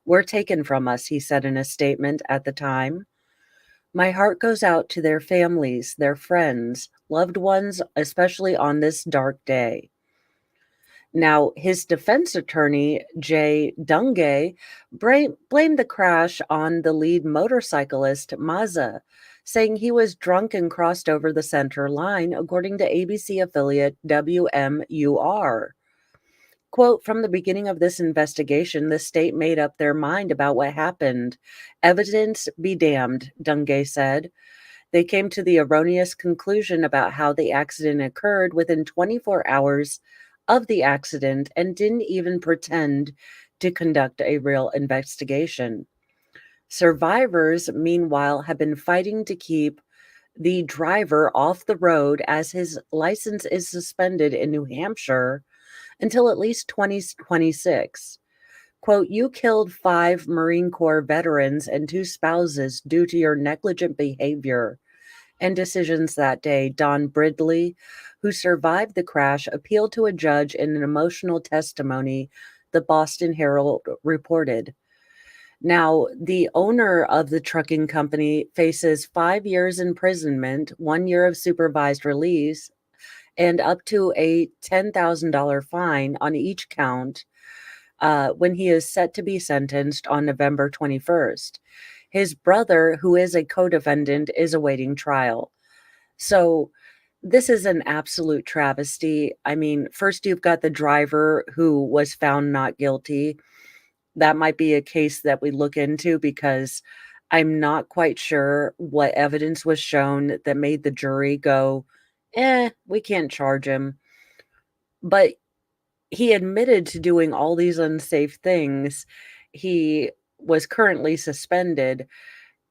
were taken from us, he said in a statement at the time. My heart goes out to their families, their friends, loved ones, especially on this dark day. Now, his defense attorney, Jay Dungay, blamed the crash on the lead motorcyclist, Maza, saying he was drunk and crossed over the center line, according to ABC affiliate WMUR. Quote, from the beginning of this investigation, the state made up their mind about what happened. Evidence be damned, Dungay said. They came to the erroneous conclusion about how the accident occurred within 24 hours of the accident and didn't even pretend to conduct a real investigation. Survivors, meanwhile, have been fighting to keep the driver off the road as his license is suspended in New Hampshire until at least 2026. Quote, you killed 5 Marine Corps veterans and 2 spouses due to your negligent behavior and decisions that day, Don Bridley, who survived the crash, appealed to a judge in an emotional testimony, the Boston Herald reported. Now, the owner of the trucking company faces 5 years imprisonment, 1 year of supervised release, and up to a $10,000 fine on each count when he is set to be sentenced on November 21st. His brother, who is a co defendant, is awaiting trial. So, this is an absolute travesty. I mean, first you've got the driver who was found not guilty. That might be a case that we look into because I'm not quite sure what evidence was shown that made the jury go, we can't charge him. But he admitted to doing all these unsafe things. He was currently suspended,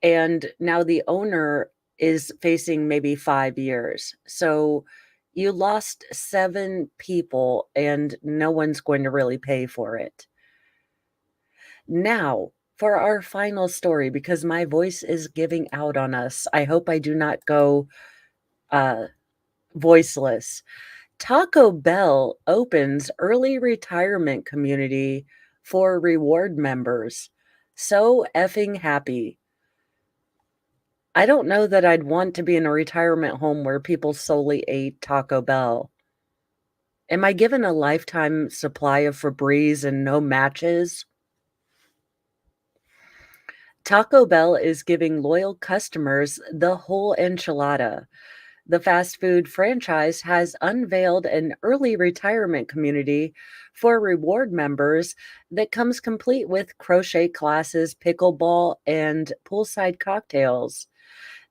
and now the owner is facing maybe 5 years. So you lost 7 people, and no one's going to really pay for it. Now, for our final story, because my voice is giving out on us, I hope I do not go, uh, voiceless. Taco Bell opens early retirement community for reward members. So effing happy. I don't know that I'd want to be in a retirement home where people solely ate Taco Bell. Am I given a lifetime supply of Febreze and no matches? Taco Bell is giving loyal customers the whole enchilada. The fast food franchise has unveiled an early retirement community for reward members that comes complete with crochet classes, pickleball, and poolside cocktails.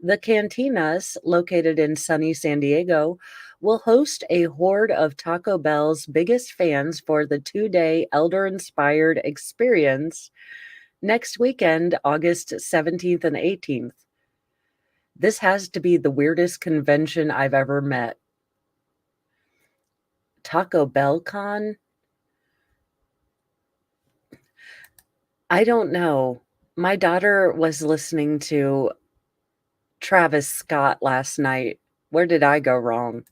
The cantinas, located in sunny San Diego, will host a horde of Taco Bell's biggest fans for the 2-day elder inspired experience next weekend, August 17th and 18th. This has to be the weirdest convention I've ever met. Taco Bell Con? I don't know. My daughter was listening to Travis Scott last night. Where did I go wrong?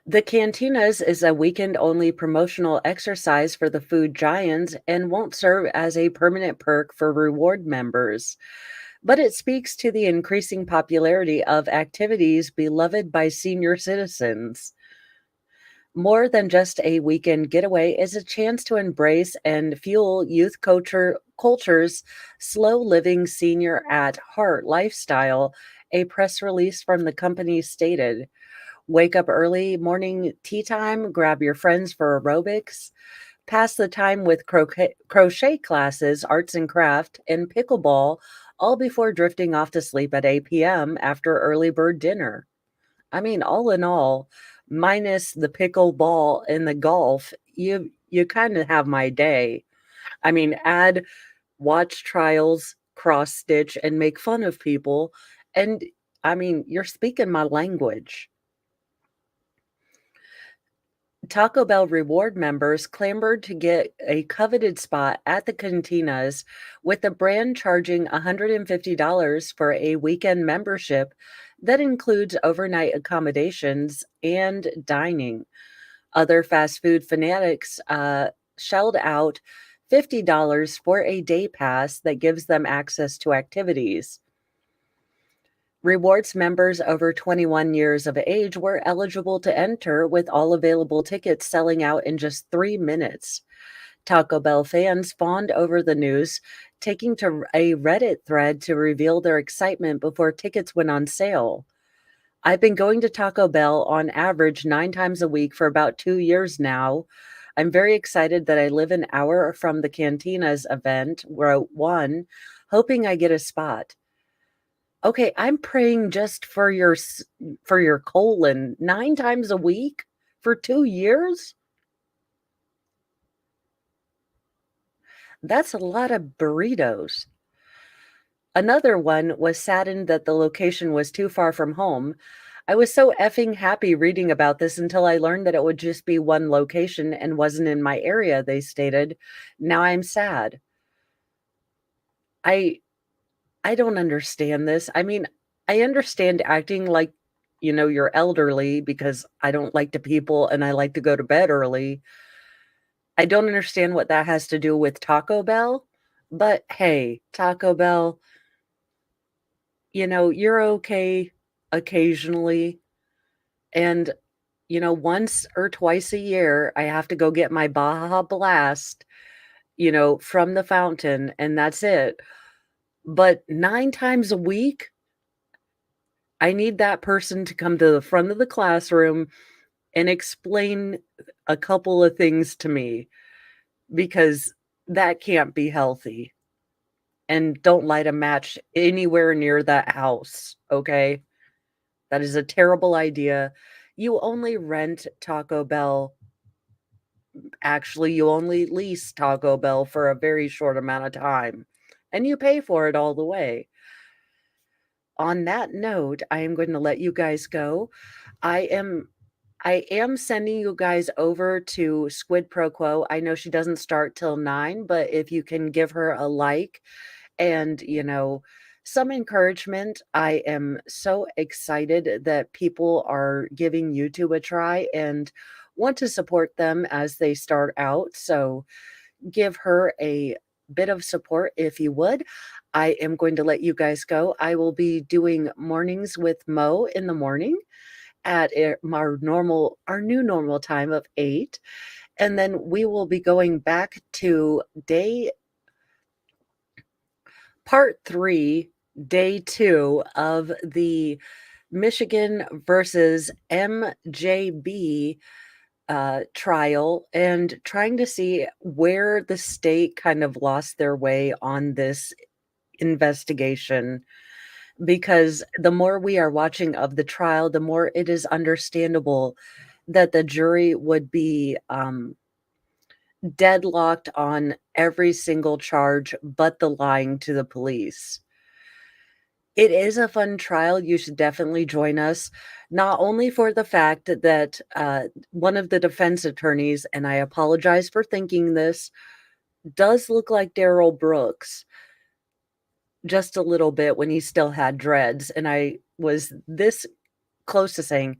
The Cantinas is a weekend-only promotional exercise for the food giants and won't serve as a permanent perk for reward members. But it speaks to the increasing popularity of activities beloved by senior citizens. More than just a weekend getaway is a chance to embrace and fuel youth culture's slow living senior at heart lifestyle, a press release from the company stated. Wake up early, morning tea time, grab your friends for aerobics, pass the time with crochet classes, arts and craft, and pickleball, all before drifting off to sleep at 8 p.m. after early bird dinner. I mean, all in all, minus the pickleball and the golf, you kind of have my day. I mean, add watch trials, cross stitch, and make fun of people, and I mean, you're speaking my language. Taco Bell reward members clamored to get a coveted spot at the cantinas, with the brand charging $150 for a weekend membership that includes overnight accommodations and dining. Other fast food fanatics shelled out $50 for a day pass that gives them access to activities. Rewards members over 21 years of age were eligible to enter, with all available tickets selling out in just 3 minutes. Taco Bell fans fawned over the news, taking to a Reddit thread to reveal their excitement before tickets went on sale. I've been going to Taco Bell on average 9 times a week for about 2 years now. I'm very excited that I live an hour from the Cantinas event, wrote one, hoping I get a spot. Okay, I'm praying just for for your colon 9 times a week for 2 years? That's a lot of burritos. Another one was saddened that the location was too far from home. I was so effing happy reading about this until I learned that it would just be one location and wasn't in my area, they stated. Now I'm sad. I I don't understand this. I mean, I understand acting like, you're elderly because I don't like to people and I like to go to bed early. I don't understand what that has to do with Taco Bell, but hey, Taco Bell, you're okay. occasionally, and, once or twice a year, I have to go get my Baja Blast, from the fountain, and that's it. But 9 times a week, I need that person to come to the front of the classroom and explain a couple of things to me because that can't be healthy. And don't light a match anywhere near that house, okay? That is a terrible idea. You only rent Taco Bell. Actually, you only lease Taco Bell for a very short amount of time, and you pay for it all the way. On that note, I am going to let you guys go. I am I am sending you guys over to Squid Pro Quo. I know she doesn't start till 9, but if you can give her a like and, some encouragement, I am so excited that people are giving YouTube a try and want to support them as they start out. So give her a bit of support if you would. I am going to let you guys go. I will be doing mornings with Mo in the morning at our new normal time of 8, and then we will be going back to day part 3, day 2 of the Michigan versus MJB trial, and trying to see where the state kind of lost their way on this investigation. Because the more we are watching of the trial, the more it is understandable that the jury would be deadlocked on every single charge but the lying to the police. It is a fun trial. You should definitely join us, not only for the fact that one of the defense attorneys, and I apologize for thinking this, does look like Daryl Brooks just a little bit when he still had dreads. And I was this close to saying,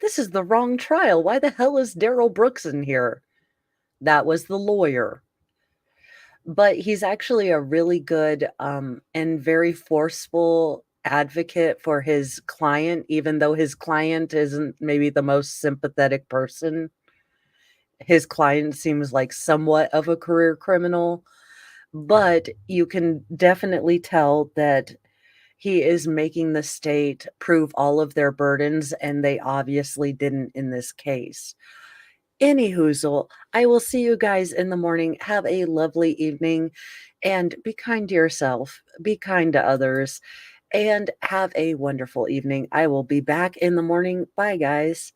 this is the wrong trial. Why the hell is Daryl Brooks in here? That was the lawyer. But he's actually a really good, and very forceful advocate for his client, even though his client isn't maybe the most sympathetic person. His client seems like somewhat of a career criminal, but you can definitely tell that he is making the state prove all of their burdens, and they obviously didn't in this case. Anyhoozle, I will see you guys in the morning. Have a lovely evening and be kind to yourself, be kind to others, and have a wonderful evening. I will be back in the morning. Bye, guys.